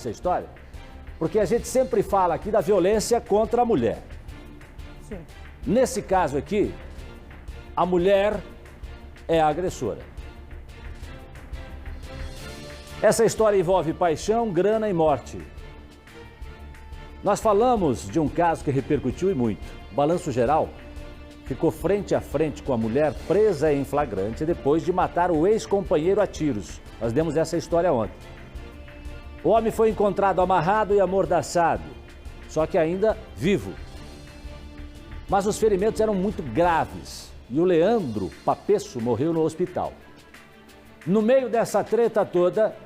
essa história, porque a gente sempre fala aqui da violência contra a mulher. Sim. Nesse caso aqui, a mulher é a agressora. Essa história envolve paixão, grana e morte. Nós falamos de um caso que repercutiu e muito. O Balanço Geral ficou frente a frente com a mulher presa em flagrante depois de matar o ex-companheiro a tiros. Nós demos essa história ontem. O homem foi encontrado amarrado e amordaçado, só que ainda vivo. Mas os ferimentos eram muito graves e o Leandro Papesso morreu no hospital. No meio dessa treta toda,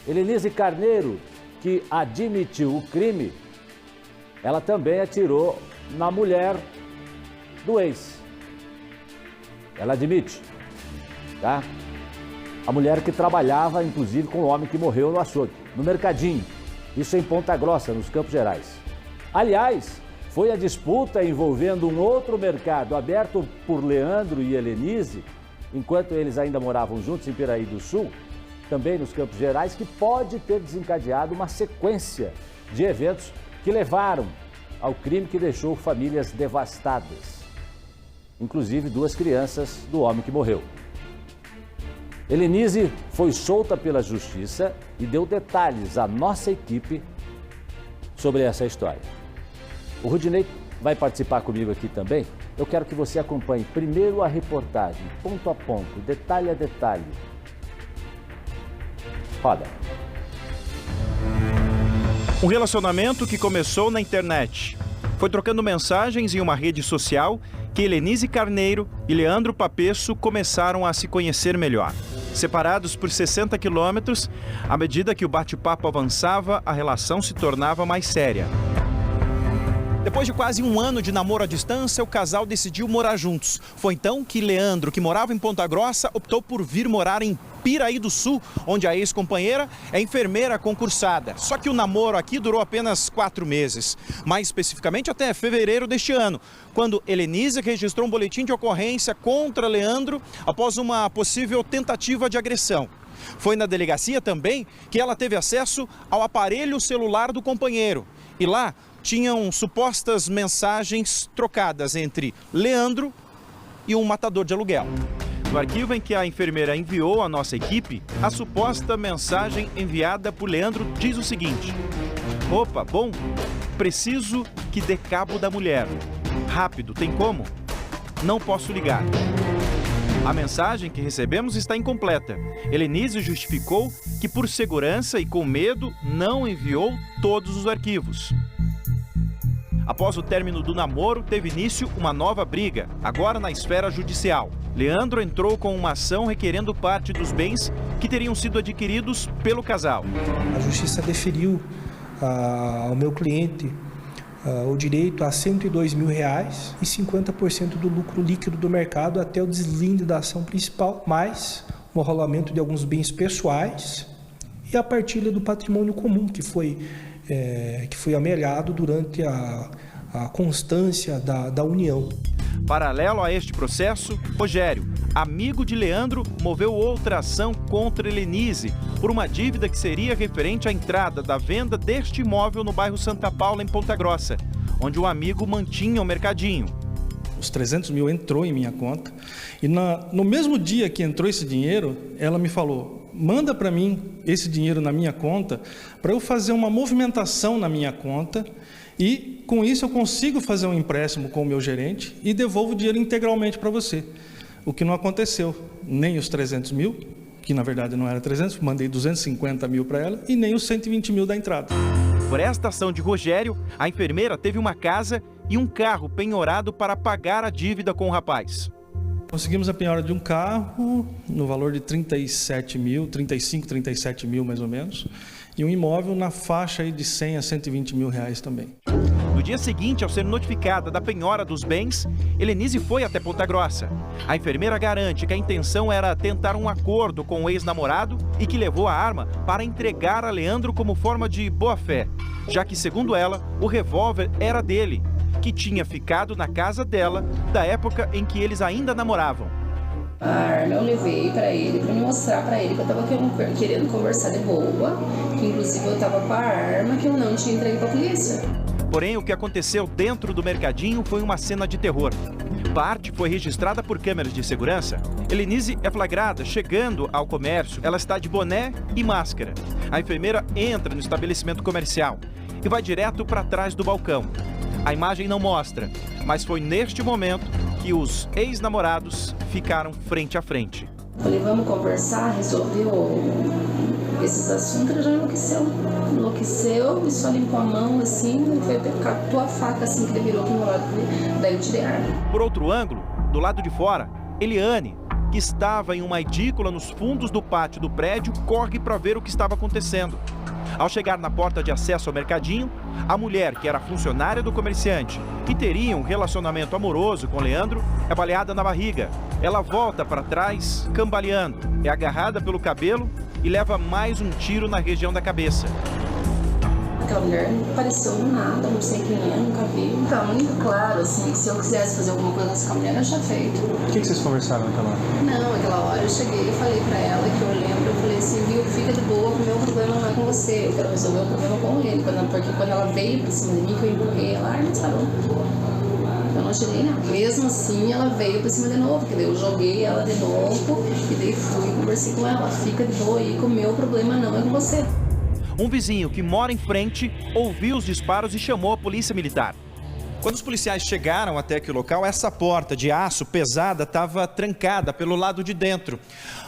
Helenise Carneiro, que admitiu o crime, ela também atirou na mulher do ex. Ela admite, tá? A mulher que trabalhava, inclusive, com o homem que morreu no açougue, no Mercadinho. Isso em Ponta Grossa, nos Campos Gerais. Aliás, foi a disputa envolvendo um outro mercado aberto por Leandro e Helenise, enquanto eles ainda moravam juntos em Piraí do Sul, também nos Campos Gerais, que pode ter desencadeado uma sequência de eventos que levaram ao crime que deixou famílias devastadas. Inclusive 2 crianças do homem que morreu. Helenise foi solta pela justiça e deu detalhes à nossa equipe sobre essa história. O Rudinei vai participar comigo aqui também. Eu quero que você acompanhe primeiro a reportagem, ponto a ponto, detalhe a detalhe. Roda. Um relacionamento que começou na internet. Foi trocando mensagens em uma rede social que Helenise Carneiro e Leandro Papesso começaram a se conhecer melhor. Separados por 60 quilômetros, à medida que o bate-papo avançava, a relação se tornava mais séria. Depois de quase um ano de namoro à distância, o casal decidiu morar juntos. Foi então que Leandro, que morava em Ponta Grossa, optou por vir morar em Piraí do Sul, onde a ex-companheira é enfermeira concursada. Só que o namoro aqui durou apenas 4 meses, mais especificamente até fevereiro deste ano, quando Helenise registrou um boletim de ocorrência contra Leandro após uma possível tentativa de agressão. Foi na delegacia também que ela teve acesso ao aparelho celular do companheiro. E lá tinham supostas mensagens trocadas entre Leandro e um matador de aluguel. No arquivo em que a enfermeira enviou à nossa equipe, a suposta mensagem enviada por Leandro diz o seguinte: opa, bom, preciso que dê cabo da mulher. Rápido, tem como? Não posso ligar. A mensagem que recebemos está incompleta. Helenise justificou que, por segurança e com medo, não enviou todos os arquivos. Após o término do namoro, teve início uma nova briga, agora na esfera judicial. Leandro entrou com uma ação requerendo parte dos bens que teriam sido adquiridos pelo casal. A justiça deferiu ao meu cliente o direito a R$102 mil e 50% do lucro líquido do mercado até o deslinde da ação principal, mais o rolamento de alguns bens pessoais e a partilha do patrimônio comum que foi amelhado durante a constância da união. Paralelo a este processo, Rogério, amigo de Leandro, moveu outra ação contra Helenise por uma dívida que seria referente à entrada da venda deste imóvel no bairro Santa Paula, em Ponta Grossa, onde o amigo mantinha o mercadinho. Os 300 mil entrou em minha conta e no mesmo dia que entrou esse dinheiro, ela me falou: manda para mim esse dinheiro na minha conta para eu fazer uma movimentação na minha conta e com isso eu consigo fazer um empréstimo com o meu gerente e devolvo o dinheiro integralmente para você. O que não aconteceu, nem os 300 mil, que na verdade não era 300, mandei 250 mil para ela, e nem os 120 mil da entrada. Por esta ação de Rogério, a enfermeira teve uma casa e um carro penhorado para pagar a dívida com o rapaz. Conseguimos a penhora de um carro no valor de 37 mil, 35, 37 mil mais ou menos, e um imóvel na faixa aí de 100 a 120 mil reais também. No dia seguinte, ao ser notificada da penhora dos bens, Helenise foi até Ponta Grossa. A enfermeira garante que a intenção era tentar um acordo com o ex-namorado e que levou a arma para entregar a Leandro como forma de boa-fé, já que, segundo ela, o revólver era dele, que tinha ficado na casa dela da época em que eles ainda namoravam. A arma eu levei para ele, para mostrar para ele que eu tava querendo conversar de boa, que inclusive eu tava com a arma que eu não tinha entregue para a polícia. Porém, o que aconteceu dentro do mercadinho foi uma cena de terror. Parte foi registrada por câmeras de segurança. Helenise é flagrada chegando ao comércio. Ela está de boné e máscara. A enfermeira entra no estabelecimento comercial e vai direto para trás do balcão. A imagem não mostra, mas foi neste momento que os ex-namorados ficaram frente a frente. Falei, vamos conversar, resolveu esses assuntos, ele já enlouqueceu, e só limpou a mão assim, foi catou a faca assim que ele virou pro meu lado, daí eu tirei a arma. Por outro ângulo, do lado de fora, Eliane, que estava em uma edícula nos fundos do pátio do prédio, corre para ver o que estava acontecendo. Ao chegar na porta de acesso ao mercadinho, a mulher, que era funcionária do comerciante e teria um relacionamento amoroso com Leandro, é baleada na barriga. Ela volta para trás, cambaleando, é agarrada pelo cabelo e leva mais um tiro na região da cabeça. Aquela mulher não apareceu nada, não sei quem é, nunca vi. Tá muito claro, assim, que se eu quisesse fazer alguma coisa com essa mulher, eu já feito. O que vocês conversaram naquela hora? Não, naquela hora eu cheguei e falei pra ela que eu lembro, eu falei assim, viu, fica de boa, o meu problema não é com você, eu quero resolver o problema com ele. Porque quando ela veio pra cima de mim, que eu empurrei ela, a arma disparou. Eu não tirei nada. Mesmo assim, ela veio pra cima de novo, que daí eu joguei ela de novo e daí fui e conversei com ela. Fica de boa aí, que o meu problema não é com você. Um vizinho que mora em frente ouviu os disparos e chamou a polícia militar. Quando os policiais chegaram até aquele local, essa porta de aço pesada estava trancada pelo lado de dentro.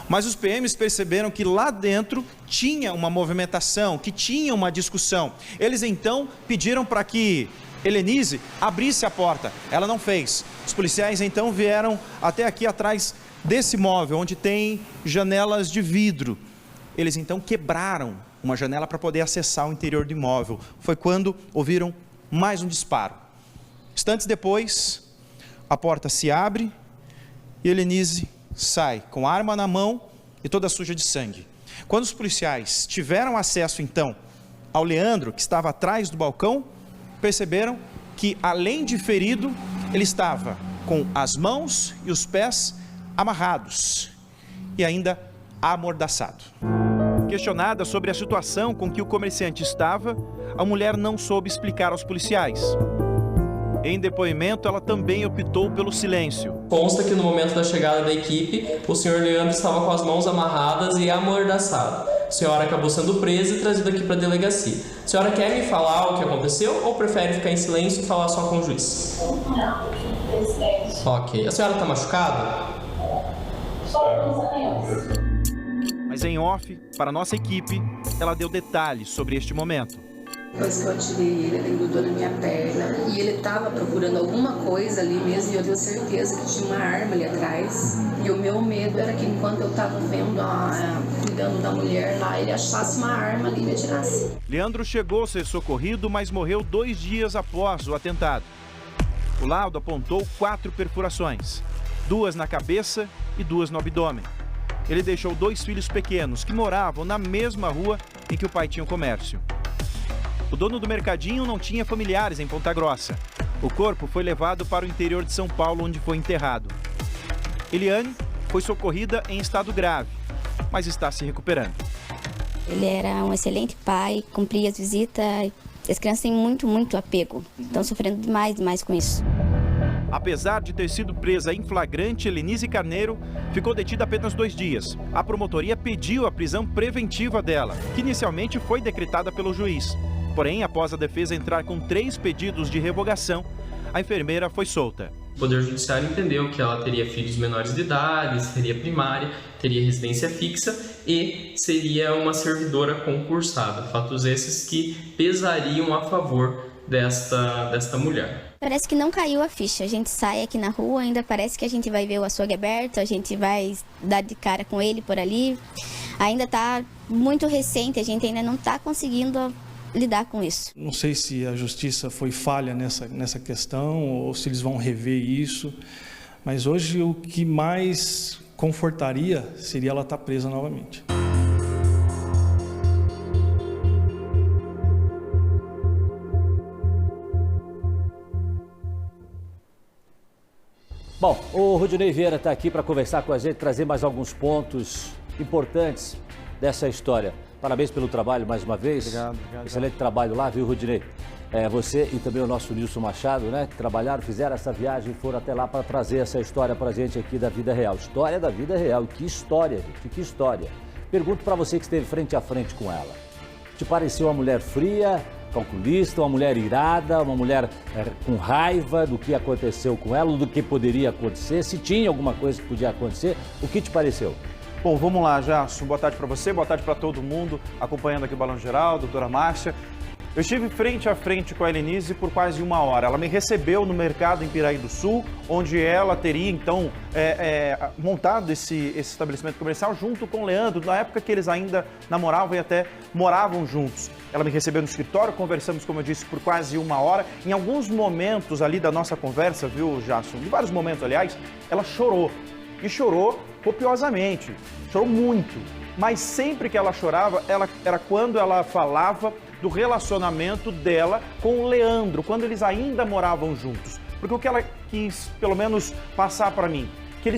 Mas os PMs perceberam que lá dentro tinha uma movimentação, que tinha uma discussão. Eles então pediram para que Helenise abrisse a porta. Ela não fez. Os policiais então vieram até aqui atrás desse móvel, onde tem janelas de vidro. Eles então quebraram uma janela para poder acessar o interior do imóvel. Foi quando ouviram mais um disparo. Instantes depois, a porta se abre e Helenise sai com a arma na mão e toda suja de sangue. Quando os policiais tiveram acesso então ao Leandro, que estava atrás do balcão, perceberam que, além de ferido, ele estava com as mãos e os pés amarrados e ainda amordaçado. Questionada sobre a situação com que o comerciante estava, a mulher não soube explicar aos policiais. Em depoimento, ela também optou pelo silêncio. Consta que no momento da chegada da equipe, o senhor Leandro estava com as mãos amarradas e amordaçado. A senhora acabou sendo presa e trazida aqui para a delegacia. A senhora quer me falar o que aconteceu ou prefere ficar em silêncio e falar só com o juiz? Não, presidente. Ok. A senhora está machucada? Só pensamento. Mas em off, para a nossa equipe, ela deu detalhes sobre este momento. Depois que eu atirei ele grudou na minha perna e ele estava procurando alguma coisa ali mesmo e eu tenho certeza que tinha uma arma ali atrás. E o meu medo era que enquanto eu estava vendo, cuidando da mulher lá, ele achasse uma arma ali e me atirasse. Leandro chegou a ser socorrido, mas morreu 2 dias após o atentado. O laudo apontou 4 perfurações, 2 na cabeça e 2 no abdômen. Ele deixou 2 filhos pequenos que moravam na mesma rua em que o pai tinha o comércio. O dono do mercadinho não tinha familiares em Ponta Grossa. O corpo foi levado para o interior de São Paulo, onde foi enterrado. Eliane foi socorrida em estado grave, mas está se recuperando. Ele era um excelente pai, cumpria as visitas. As crianças têm muito apego. Estão sofrendo demais com isso. Apesar de ter sido presa em flagrante, Helenise Carneiro ficou detida apenas 2 dias. A promotoria pediu a prisão preventiva dela, que inicialmente foi decretada pelo juiz. Porém, após a defesa entrar com 3 pedidos de revogação, a enfermeira foi solta. O Poder Judiciário entendeu que ela teria filhos menores de idade, seria primária, teria residência fixa e seria uma servidora concursada. Fatos esses que pesariam a favor desta mulher. Parece que não caiu a ficha. A gente sai aqui na rua, ainda parece que a gente vai ver o açougue aberto, a gente vai dar de cara com ele por ali. Ainda está muito recente, a gente ainda não está conseguindo lidar com isso. Não sei se a justiça foi falha nessa questão ou se eles vão rever isso, mas hoje o que mais confortaria seria ela estar presa novamente. Bom, o Rudinei Vieira está aqui para conversar com a gente, trazer mais alguns pontos importantes dessa história. Parabéns pelo trabalho mais uma vez. Obrigado. Excelente trabalho lá, viu, Rudinei? Você e também o nosso Nilson Machado, né, que trabalharam, fizeram essa viagem e foram até lá para trazer essa história para a gente aqui da vida real. História da vida real. Que história, gente, que história. Pergunto para você que esteve frente a frente com ela. Te pareceu uma mulher fria, calculista, uma mulher irada, uma mulher com raiva do que aconteceu com ela, do que poderia acontecer, se tinha alguma coisa que podia acontecer, o que te pareceu? Bom, vamos lá, Jasso. Boa tarde para você, boa tarde para todo mundo acompanhando aqui o Balanço Geral, doutora Márcia. Eu estive frente a frente com a Helenise por quase 1 hora. Ela me recebeu no mercado em Piraí do Sul, onde ela teria, então, montado esse estabelecimento comercial junto com o Leandro, na época que eles ainda namoravam e até moravam juntos. Ela me recebeu no escritório, conversamos, como eu disse, por quase 1 hora. Em alguns momentos ali da nossa conversa, viu, Jasso? Em vários momentos, aliás, ela chorou. E chorou copiosamente, chorou muito. Mas sempre que ela chorava, era quando ela falava do relacionamento dela com o Leandro, quando eles ainda moravam juntos. Porque o que ela quis, pelo menos, passar para mim, que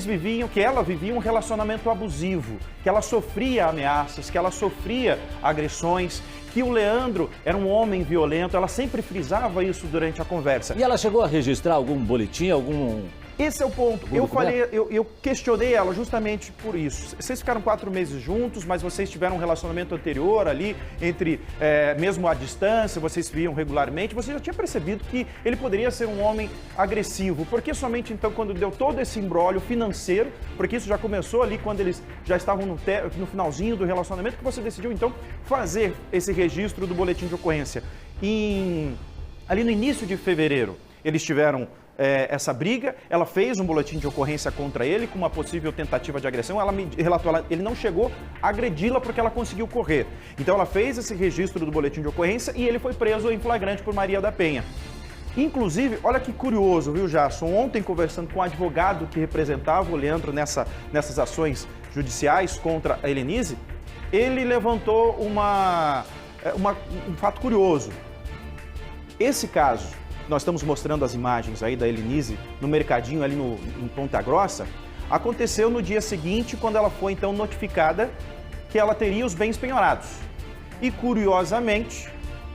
ela vivia um relacionamento abusivo, que ela sofria ameaças, que ela sofria agressões, que o Leandro era um homem violento, ela sempre frisava isso durante a conversa. E ela chegou a registrar algum boletim, Esse é o ponto. Eu questionei ela justamente por isso. Vocês ficaram 4 meses juntos, mas vocês tiveram um relacionamento anterior ali, mesmo à distância, vocês se viam regularmente. Você já tinha percebido que ele poderia ser um homem agressivo. Por que somente então quando deu todo esse imbróglio financeiro, porque isso já começou ali quando eles já estavam no finalzinho do relacionamento, que você decidiu então fazer esse registro do boletim de ocorrência? Ali no início de fevereiro, eles tiveram essa briga, ela fez um boletim de ocorrência contra ele com uma possível tentativa de agressão, ela me relatou, ele não chegou a agredi-la porque ela conseguiu correr. Então ela fez esse registro do boletim de ocorrência e ele foi preso em flagrante por Maria da Penha. Inclusive, olha que curioso, viu, Jasson? Ontem, conversando com o advogado que representava o Leandro nessas ações judiciais contra a Helenise, ele levantou um fato curioso. Esse caso, nós estamos mostrando as imagens aí da Helenise no mercadinho ali em Ponta Grossa, aconteceu no dia seguinte, quando ela foi então notificada que ela teria os bens penhorados. E curiosamente,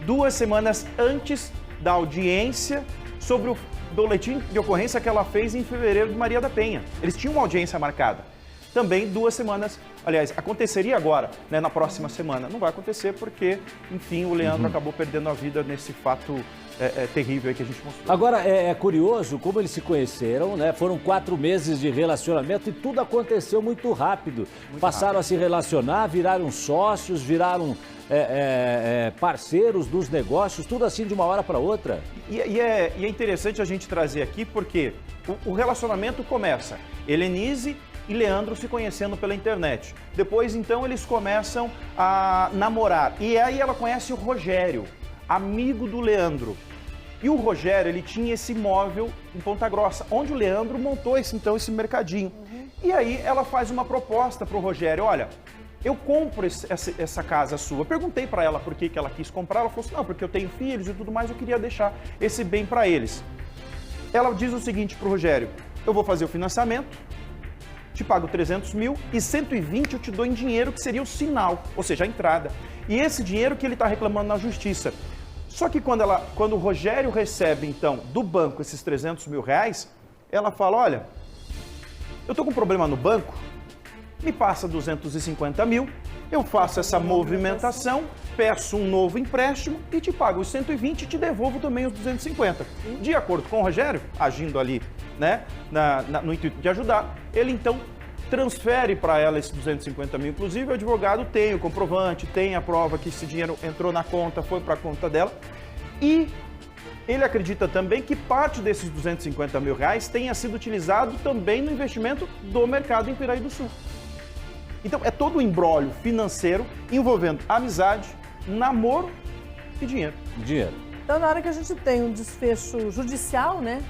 2 semanas antes da audiência sobre o boletim de ocorrência que ela fez em fevereiro de Maria da Penha. Eles tinham uma audiência marcada. Também 2 semanas, aliás, aconteceria agora, né, na próxima semana. Não vai acontecer porque, enfim, o Leandro acabou perdendo a vida nesse fato terrível aí que a gente mostrou. Agora, é curioso como eles se conheceram, né? Foram 4 meses de relacionamento e tudo aconteceu muito rápido. Passaram a se relacionar, viraram sócios, viraram parceiros dos negócios, tudo assim de uma hora para outra. E é interessante a gente trazer aqui porque o relacionamento começa. Helenise e Leandro se conhecendo pela internet. Depois, então, eles começam a namorar. E aí ela conhece o Rogério, amigo do Leandro. E o Rogério, ele tinha esse imóvel em Ponta Grossa, onde o Leandro montou esse mercadinho. E aí ela faz uma proposta para o Rogério, olha, eu compro essa casa sua. Eu perguntei para ela por que ela quis comprar, ela falou assim, não, porque eu tenho filhos e tudo mais, eu queria deixar esse bem para eles. Ela diz o seguinte para o Rogério, eu vou fazer o financiamento, te pago 300 mil e 120 eu te dou em dinheiro, que seria o sinal, ou seja, a entrada. E esse dinheiro que ele está reclamando na justiça. Só que quando o Rogério recebe, então, do banco esses 300 mil reais, ela fala, olha, eu tô com um problema no banco, me passa 250 mil, eu faço essa movimentação, peço um novo empréstimo e te pago os 120 e te devolvo também os 250. De acordo com o Rogério, agindo ali, né, no intuito de ajudar, ele então transfere para ela esses 250 mil. Inclusive, o advogado tem o comprovante, tem a prova que esse dinheiro entrou na conta, foi para a conta dela. E ele acredita também que parte desses 250 mil reais tenha sido utilizado também no investimento do mercado em Piraí do Sul. Então, é todo um imbróglio financeiro envolvendo amizade, namoro e dinheiro. Então, na hora que a gente tem um desfecho judicial, né?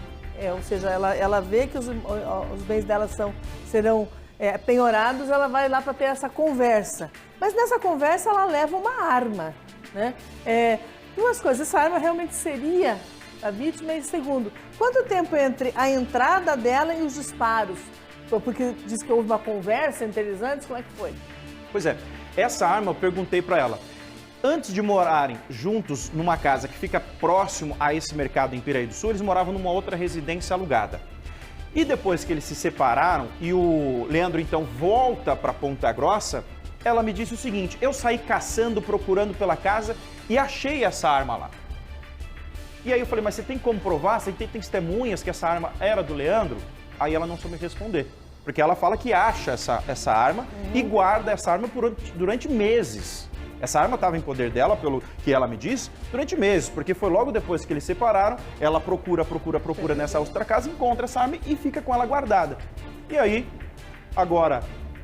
Ou seja, ela vê que os bens dela serão penhorados, ela vai lá para ter essa conversa. Mas nessa conversa ela leva uma arma, né? Duas coisas, essa arma realmente seria da vítima? E segundo, quanto tempo entre a entrada dela e os disparos? Porque diz que houve uma conversa entre eles antes, como é que foi? Pois é, essa arma eu perguntei para ela. Antes de morarem juntos numa casa que fica próximo a esse mercado em Piraí do Sul, eles moravam numa outra residência alugada. E depois que eles se separaram e o Leandro então volta para Ponta Grossa, ela me disse o seguinte: eu saí caçando, procurando pela casa e achei essa arma lá. E aí eu falei, mas você tem como provar? Você tem testemunhas que essa arma era do Leandro? Aí ela não soube me responder. Porque ela fala que acha essa arma e guarda essa arma durante meses. Essa arma estava em poder dela, pelo que ela me disse, durante meses, porque foi logo depois que eles separaram, ela procura nessa outra casa, encontra essa arma e fica com ela guardada. E aí, agora,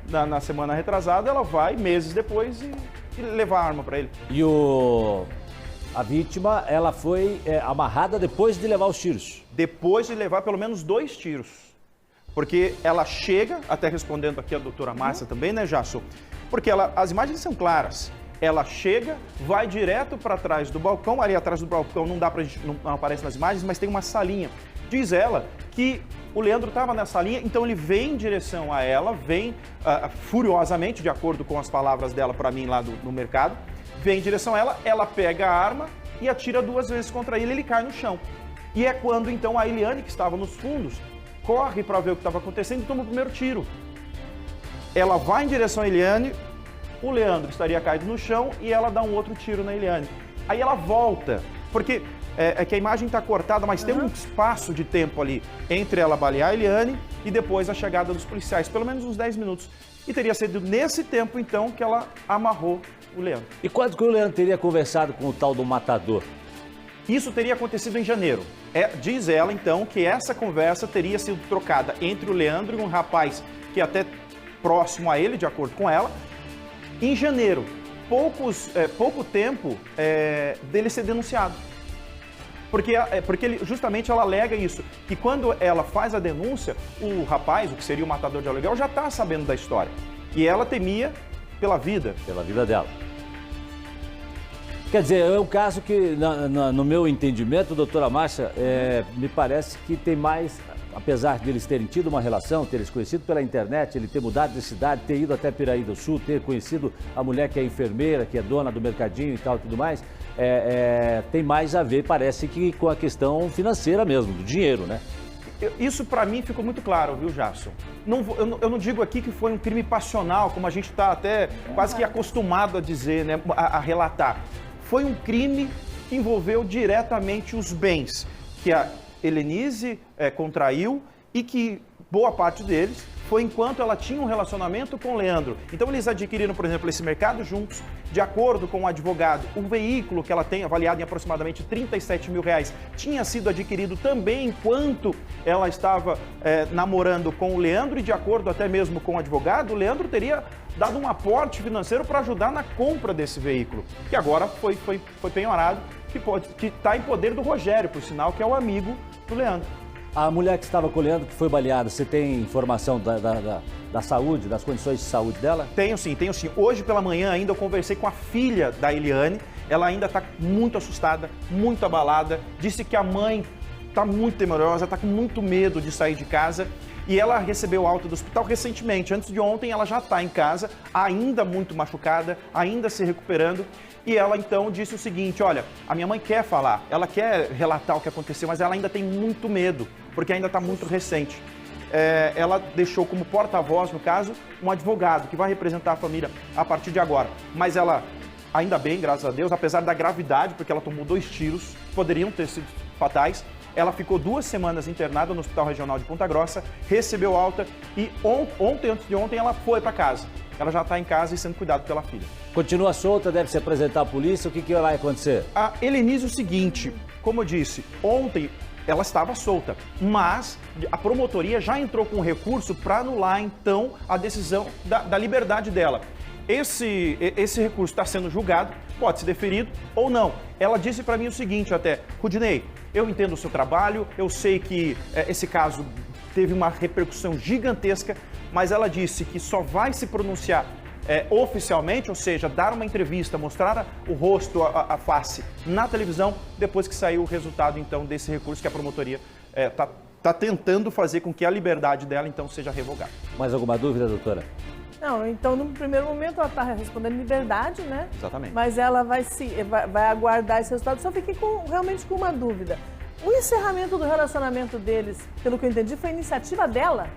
na semana retrasada, ela vai, meses depois, e levar a arma para ele. E a vítima, ela foi amarrada depois de levar os tiros? Depois de levar pelo menos 2 tiros. Porque ela chega, até respondendo aqui a doutora Márcia também, né, Jasso? Porque as imagens são claras. Ela chega, vai direto para trás do balcão, ali atrás do balcão não aparece nas imagens, mas tem uma salinha. Diz ela que o Leandro estava na salinha, então ele vem em direção a ela, vem furiosamente, de acordo com as palavras dela para mim lá no mercado, vem em direção a ela pega a arma e atira 2 vezes contra ele cai no chão. E é quando então a Eliane, que estava nos fundos, corre para ver o que estava acontecendo e toma o primeiro tiro. Ela vai em direção a Eliane, o Leandro estaria caído no chão e ela dá um outro tiro na Eliane. Aí ela volta, porque é que a imagem está cortada, mas tem um espaço de tempo ali entre ela balear a Eliane e depois a chegada dos policiais, pelo menos uns 10 minutos. E teria sido nesse tempo, então, que ela amarrou o Leandro. E quando que o Leandro teria conversado com o tal do matador? Isso teria acontecido em janeiro. Diz ela, então, que essa conversa teria sido trocada entre o Leandro e um rapaz que é até próximo a ele, de acordo com ela, em janeiro. Pouco tempo dele ser denunciado. Porque justamente ela alega isso, que quando ela faz a denúncia, o rapaz, o que seria o matador de aluguel, já está sabendo da história. E ela temia pela vida. Pela vida dela. Quer dizer, é um caso que, no meu entendimento, doutora Márcia, me parece que tem mais, apesar de eles terem tido uma relação, terem se conhecido pela internet, ele ter mudado de cidade, ter ido até Piraí do Sul, ter conhecido a mulher que é enfermeira, que é dona do mercadinho e tal e tudo mais, tem mais a ver, parece que com a questão financeira mesmo, do dinheiro, né? Isso para mim ficou muito claro, viu, Jason? Eu não digo aqui que foi um crime passional, como a gente está até quase que acostumado a dizer, né, a relatar. Foi um crime que envolveu diretamente os bens que a Helenise contraiu e que boa parte deles foi enquanto ela tinha um relacionamento com o Leandro. Então eles adquiriram, por exemplo, esse mercado juntos, de acordo com o advogado. O veículo que ela tem, avaliado em aproximadamente R$37 mil, tinha sido adquirido também enquanto ela estava namorando com o Leandro e de acordo até mesmo com o advogado, o Leandro teria dado um aporte financeiro para ajudar na compra desse veículo, que agora foi penhorado, que está em poder do Rogério, por sinal, que é o amigo do Leandro. A mulher que estava com o Leandro, que foi baleada, você tem informação da saúde, das condições de saúde dela? Tenho sim. Hoje pela manhã ainda eu conversei com a filha da Eliane, ela ainda está muito assustada, muito abalada, disse que a mãe está muito temerosa, está com muito medo de sair de casa e ela recebeu alta do hospital recentemente, antes de ontem ela já está em casa, ainda muito machucada, ainda se recuperando. E ela então disse o seguinte, olha, a minha mãe quer falar, ela quer relatar o que aconteceu, mas ela ainda tem muito medo, porque ainda está muito recente. Ela deixou como porta-voz, no caso, um advogado que vai representar a família a partir de agora. Mas ela, ainda bem, graças a Deus, apesar da gravidade, porque ela tomou 2 tiros, poderiam ter sido fatais, ela ficou 2 semanas internada no Hospital Regional de Ponta Grossa, recebeu alta e antes de ontem, ela foi para casa. Ela já está em casa e sendo cuidada pela filha. Continua solta, deve se apresentar à polícia, o que vai acontecer? A Helenise, o seguinte, como eu disse, ontem ela estava solta, mas a promotoria já entrou com recurso para anular, então, a decisão da liberdade dela. Esse recurso está sendo julgado, pode ser deferido ou não. Ela disse para mim o seguinte até, Rudinei, eu entendo o seu trabalho, eu sei que esse caso teve uma repercussão gigantesca, mas ela disse que só vai se pronunciar oficialmente, ou seja, dar uma entrevista, mostrar o rosto, a face na televisão, depois que saiu o resultado, então, desse recurso que a promotoria está tentando fazer com que a liberdade dela, então, seja revogada. Mais alguma dúvida, doutora? Não, então no primeiro momento ela está respondendo liberdade, né? Exatamente. Mas ela vai aguardar esse resultado. Só fiquei realmente com uma dúvida. O encerramento do relacionamento deles, pelo que eu entendi, foi iniciativa dela?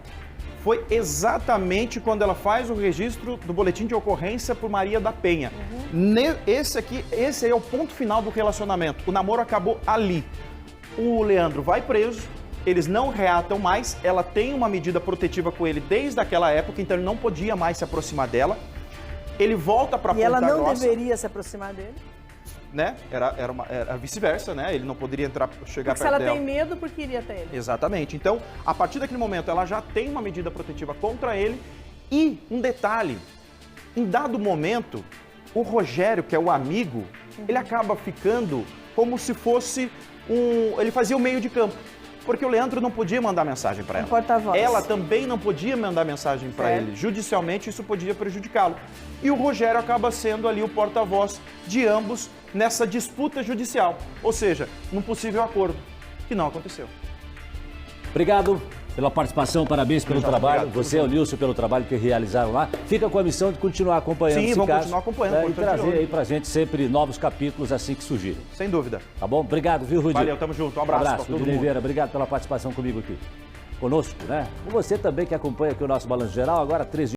Foi exatamente quando ela faz o registro do boletim de ocorrência por Maria da Penha. Esse aí é o ponto final do relacionamento. O namoro acabou ali. O Leandro vai preso. Eles não reatam mais, ela tem uma medida protetiva com ele desde aquela época, então ele não podia mais se aproximar dela. Ele volta para Ponta Grossa. E ela não deveria se aproximar dele? Né? Era vice-versa, né? Ele não poderia chegar perto dela. Se ela tem medo, porque iria até ele. Exatamente. Então, a partir daquele momento, ela já tem uma medida protetiva contra ele. E um detalhe, em dado momento, o Rogério, que é o amigo, ele acaba ficando como se fosse ele fazia o meio de campo. Porque o Leandro não podia mandar mensagem para ela. Porta-voz. Ela também não podia mandar mensagem para ele. Judicialmente, isso podia prejudicá-lo. E o Rogério acaba sendo ali o porta-voz de ambos nessa disputa judicial. Ou seja, num possível acordo, que não aconteceu. Obrigado pela participação, parabéns pelo trabalho. Obrigado, você e o Nilson pelo trabalho que realizaram lá. Fica com a missão de continuar acompanhando esse vamos caso. continuar acompanhando. E trazer aí pra gente sempre novos capítulos assim que surgirem. Sem dúvida. Tá bom? Obrigado, viu, Rudi? Valeu, tamo junto. Um abraço pra todo Rudi mundo. Oliveira, obrigado pela participação comigo aqui. Conosco, né? Com você também que acompanha aqui o nosso Balanço Geral, agora 13